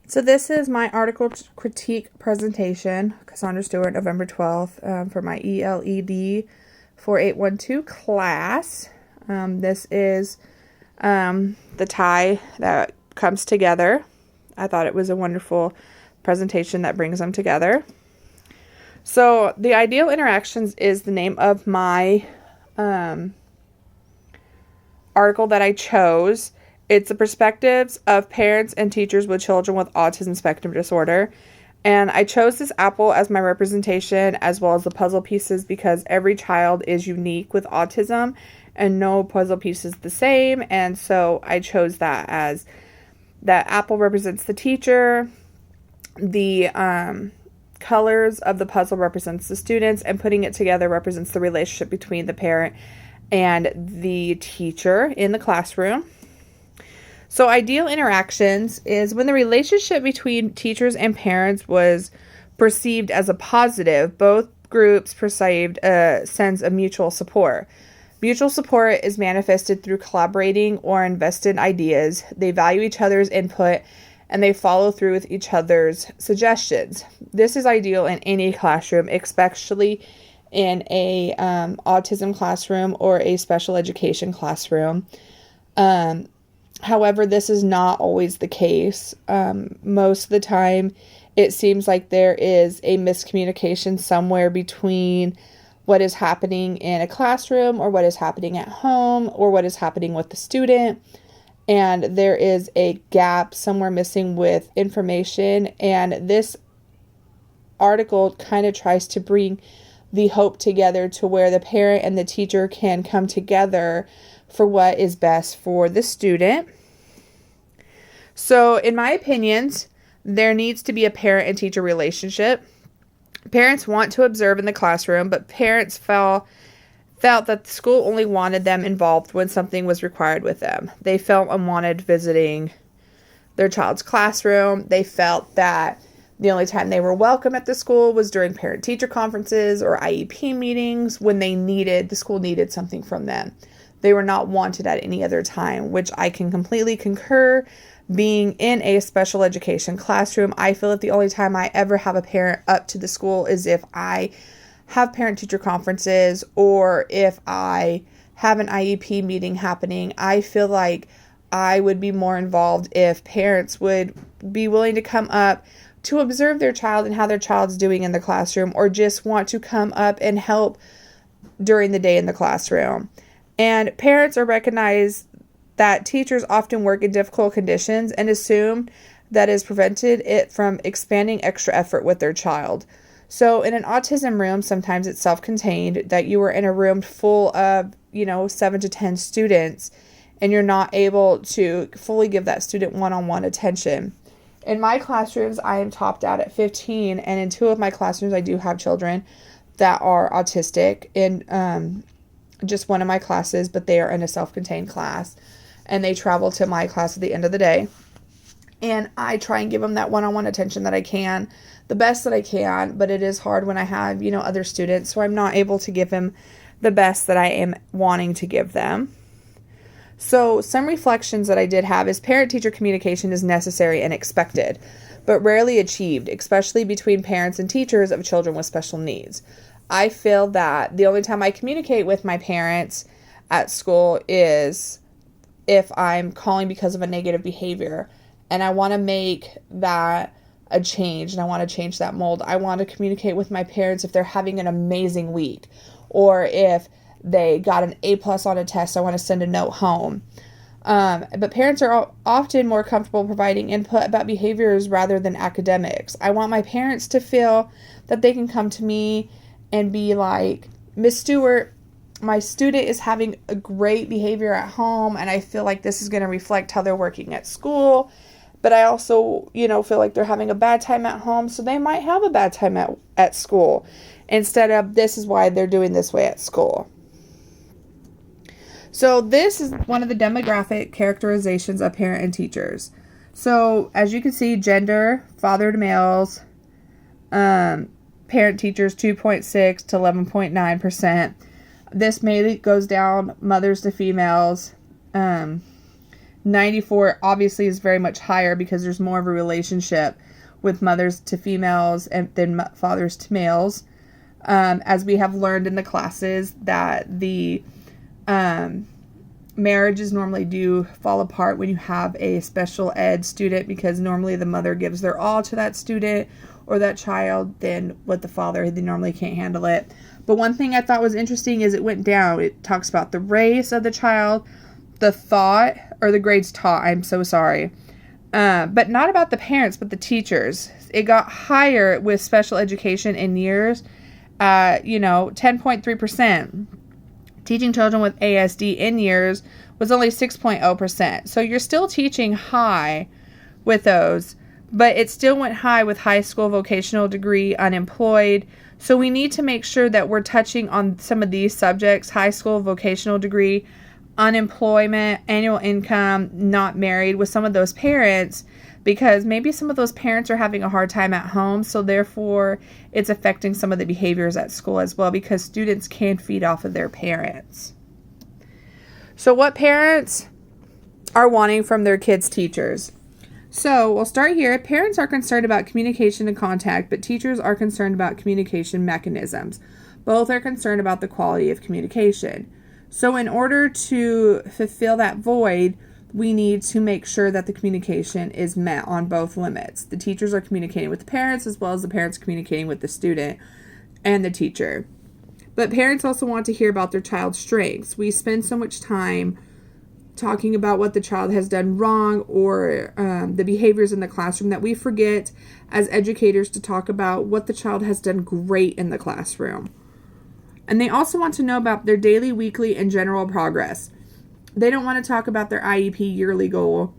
So this is my article critique presentation, Cassandra Stewart, November 12th, for my ELED 4812 class. This is the tie that comes together. I thought it was a wonderful presentation that brings them together. So the ideal interactions is the name of my article that I chose. It's the perspectives of parents and teachers with children with autism spectrum disorder. And I chose this apple as my representation as well as the puzzle pieces because every child is unique with autism and no puzzle piece is the same. And so I chose that as that apple represents the teacher, the colors of the puzzle represents the students, and putting it together represents the relationship between the parent and the teacher in the classroom. So ideal interactions is when the relationship between teachers and parents was perceived as a positive. Both groups perceived a sense of mutual support. Mutual support is manifested through collaborating or invested ideas. They value each other's input and they follow through with each other's suggestions. This is ideal in any classroom, especially in a autism classroom or a special education classroom. However, this is not always the case. Most of the time, it seems like there is a miscommunication somewhere between what is happening in a classroom or what is happening at home or what is happening with the student. And there is a gap somewhere missing with information. And this article kind of tries to bring the hope together to where the parent and the teacher can come together for what is best for the student. So, in my opinions, there needs to be a parent and teacher relationship. Parents want to observe in the classroom, but parents felt that the school only wanted them involved when something was required with them. They felt unwanted visiting their child's classroom. They felt that the only time they were welcome at the school was during parent-teacher conferences or IEP meetings when the school needed something from them. They were not wanted at any other time, which I can completely concur. Being in a special education classroom, I feel that the only time I ever have a parent up to the school is if I have parent-teacher conferences or if I have an IEP meeting happening. I feel like I would be more involved if parents would be willing to come up to observe their child and how their child's doing in the classroom, or just want to come up and help during the day in the classroom. And parents are recognized that teachers often work in difficult conditions and assume that has prevented it from expanding extra effort with their child. So in an autism room, sometimes it's self-contained, that you are in a room full of, 7 to 10 students, and you're not able to fully give that student one-on-one attention. In my classrooms, I am topped out at 15, and in 2 of my classrooms, I do have children that are autistic in just one of my classes, but they are in a self-contained class, and they travel to my class at the end of the day. And I try and give them that one-on-one attention that I can, the best that I can, but it is hard when I have, other students, so I'm not able to give them the best that I am wanting to give them. So some reflections that I did have is parent-teacher communication is necessary and expected, but rarely achieved, especially between parents and teachers of children with special needs. I feel that the only time I communicate with my parents at school is if I'm calling because of a negative behavior, and I want to make that a change, and I want to change that mold. I want to communicate with my parents if they're having an amazing week, or if they got an A+ on a test, I want to send a note home. But parents are often more comfortable providing input about behaviors rather than academics. I want my parents to feel that they can come to me and be like, Miss Stewart, my student is having a great behavior at home, and I feel like this is going to reflect how they're working at school. But I also, feel like they're having a bad time at home, so they might have a bad time at school, instead of this is why they're doing this way at school. So this is one of the demographic characterizations of parent and teachers. So as you can see, gender, father to males, parent teachers 2.6 to 11.9%. This mainly goes down mothers to females, 94 obviously is very much higher because there's more of a relationship with mothers to females and than fathers to males. As we have learned in the classes that the marriages normally do fall apart when you have a special ed student, because normally the mother gives their all to that student or that child, then with the father, they normally can't handle it. But one thing I thought was interesting is it went down. It talks about the race of the child, the thought, or the grades taught, I'm so sorry. But not about the parents, but the teachers. It got higher with special education in years, 10.3%. Teaching children with ASD in years was only 6.0%. So you're still teaching high with those, but it still went high with high school, vocational degree, unemployed. So we need to make sure that we're touching on some of these subjects: high school, vocational degree, unemployment, annual income, not married, with some of those parents, because maybe some of those parents are having a hard time at home, so therefore it's affecting some of the behaviors at school as well, because students can feed off of their parents. So what parents are wanting from their kids' teachers? So we'll start here. Parents are concerned about communication and contact, but teachers are concerned about communication mechanisms. Both are concerned about the quality of communication. So in order to fulfill that void, we need to make sure that the communication is met on both limits. The teachers are communicating with the parents, as well as the parents communicating with the student and the teacher. But parents also want to hear about their child's strengths. We spend so much time talking about what the child has done wrong or the behaviors in the classroom that we forget as educators to talk about what the child has done great in the classroom. And they also want to know about their daily, weekly, and general progress. They don't want to talk about their IEP yearly goal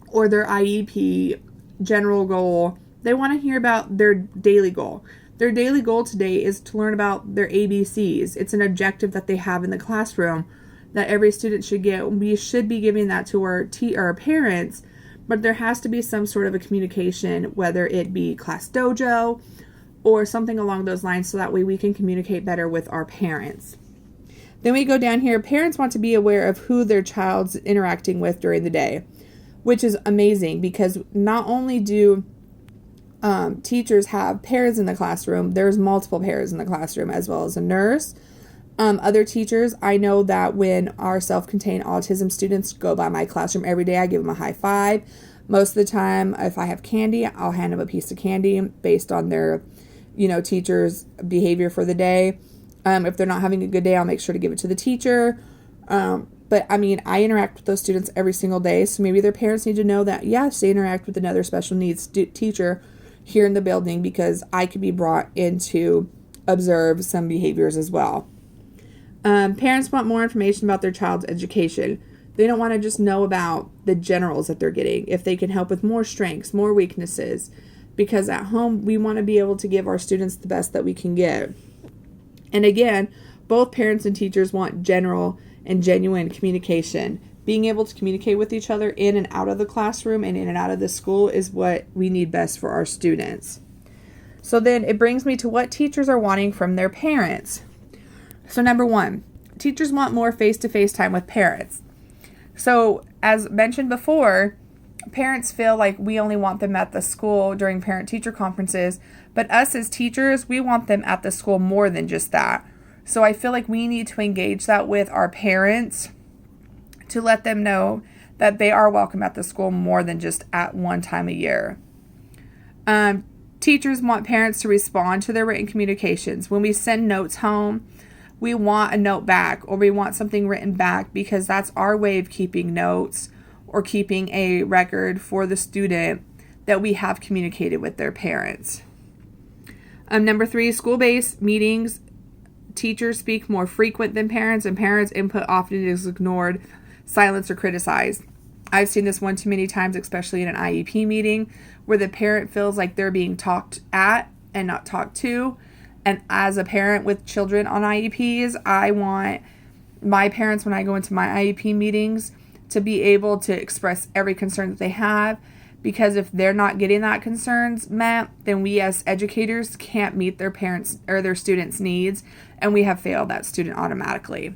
or their IEP general goal. They want to hear about their daily goal. Their daily goal today is to learn about their ABCs. It's an objective that they have in the classroom that every student should get. We should be giving that to our parents, but there has to be some sort of a communication, whether it be class dojo or something along those lines, so that way we can communicate better with our parents. Then we go down here. Parents want to be aware of who their child's interacting with during the day, which is amazing, because not only do teachers have pairs in the classroom, there's multiple pairs in the classroom, as well as a nurse. Other teachers, I know that when our self-contained autism students go by my classroom every day, I give them a high five. Most of the time, if I have candy, I'll hand them a piece of candy based on their, teacher's behavior for the day. If they're not having a good day, I'll make sure to give it to the teacher. But I interact with those students every single day, so maybe their parents need to know that, yes, they interact with another special needs teacher here in the building, because I could be brought in to observe some behaviors as well. Parents want more information about their child's education. They don't want to just know about the generals that they're getting. If they can help with more strengths, more weaknesses, because at home we want to be able to give our students the best that we can get. And again, both parents and teachers want general and genuine communication. Being able to communicate with each other in and out of the classroom and in and out of the school is what we need best for our students. So then it brings me to what teachers are wanting from their parents. So number one, teachers want more face-to-face time with parents. So as mentioned before, parents feel like we only want them at the school during parent-teacher conferences, but us as teachers, we want them at the school more than just that. So I feel like we need to engage that with our parents to let them know that they are welcome at the school more than just at one time a year. Teachers want parents to respond to their written communications. When we send notes home, we want a note back, or we want something written back, because that's our way of keeping notes or keeping a record for the student that we have communicated with their parents. Number three, school-based meetings. Teachers speak more frequent than parents, and parents' input often is ignored, silenced, or criticized. I've seen this one too many times, especially in an IEP meeting, where the parent feels like they're being talked at and not talked to. And as a parent with children on IEPs, I want my parents, when I go into my IEP meetings, to be able to express every concern that they have, because if they're not getting that concerns met, then we as educators can't meet their parents or their students' needs, and we have failed that student automatically.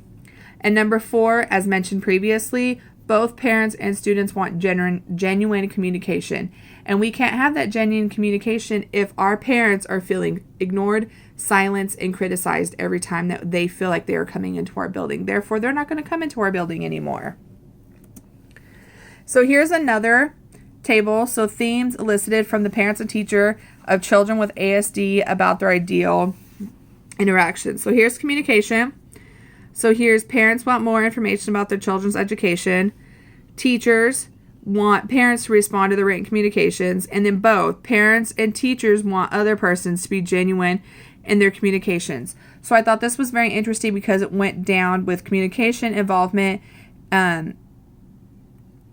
And number four, as mentioned previously, Both parents and students want genuine communication. And we can't have that genuine communication if our parents are feeling ignored, silenced, and criticized every time that they feel like they are coming into our building. Therefore, they're not going to come into our building anymore. So here's another table. So themes elicited from the parents and teacher of children with ASD about their ideal interaction. So here's communication. So here's parents want more information about their children's education. Teachers want parents to respond to the written communications. And then both parents and teachers want other persons to be genuine in their communications. So I thought this was very interesting because it went down with communication, involvement,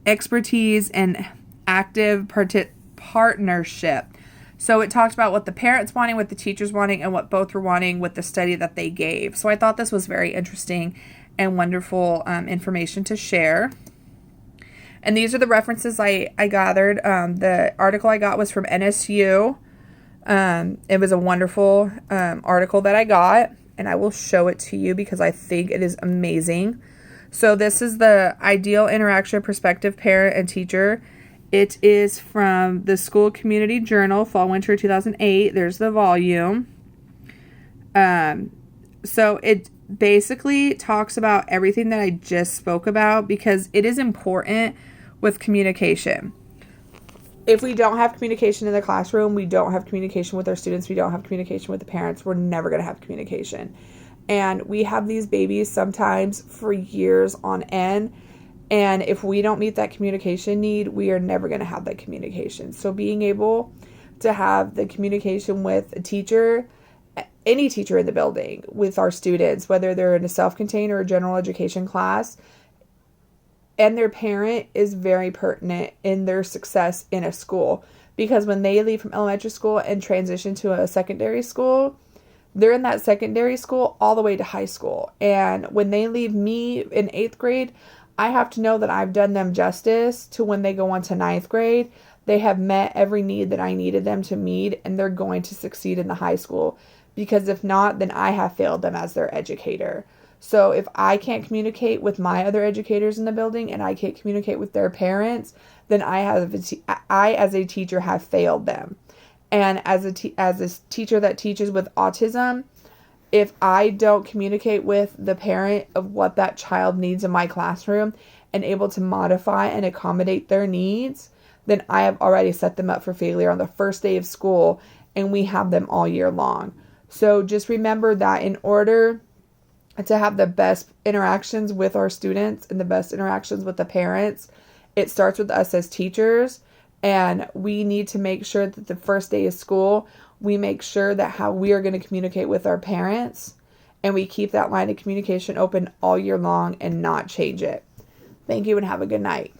expertise, and active partnership. So it talked about what the parents wanting, what the teachers wanting, and what both were wanting with the study that they gave. So I thought this was very interesting and wonderful information to share. And these are the references I gathered. The article I got was from NSU. It was a wonderful article that I got, and I will show it to you because I think it is amazing. So this is the Ideal Interaction Perspective Parent and Teacher. It is from the School Community Journal, Fall Winter 2008. There's the volume. So it basically talks about everything that I just spoke about because it is important with communication. If we don't have communication in the classroom, we don't have communication with our students, we don't have communication with the parents, we're never going to have communication. And we have these babies sometimes for years on end. And if we don't meet that communication need, we are never going to have that communication. So being able to have the communication with a teacher, any teacher in the building, with our students, whether they're in a self-contained or a general education class, and their parent is very pertinent in their success in a school. Because when they leave from elementary school and transition to a secondary school, they're in that secondary school all the way to high school. And when they leave me in 8th grade, I have to know that I've done them justice to when they go on to 9th grade. They have met every need that I needed them to meet, and they're going to succeed in the high school. Because if not, then I have failed them as their educator. So if I can't communicate with my other educators in the building and I can't communicate with their parents, then I as a teacher have failed them. And as a teacher that teaches with autism, if I don't communicate with the parent of what that child needs in my classroom and able to modify and accommodate their needs, then I have already set them up for failure on the first day of school, and we have them all year long. So just remember that in order to have the best interactions with our students and the best interactions with the parents, it starts with us as teachers. And we need to make sure that the first day of school, we make sure that how we are going to communicate with our parents, and we keep that line of communication open all year long and not change it. Thank you and have a good night.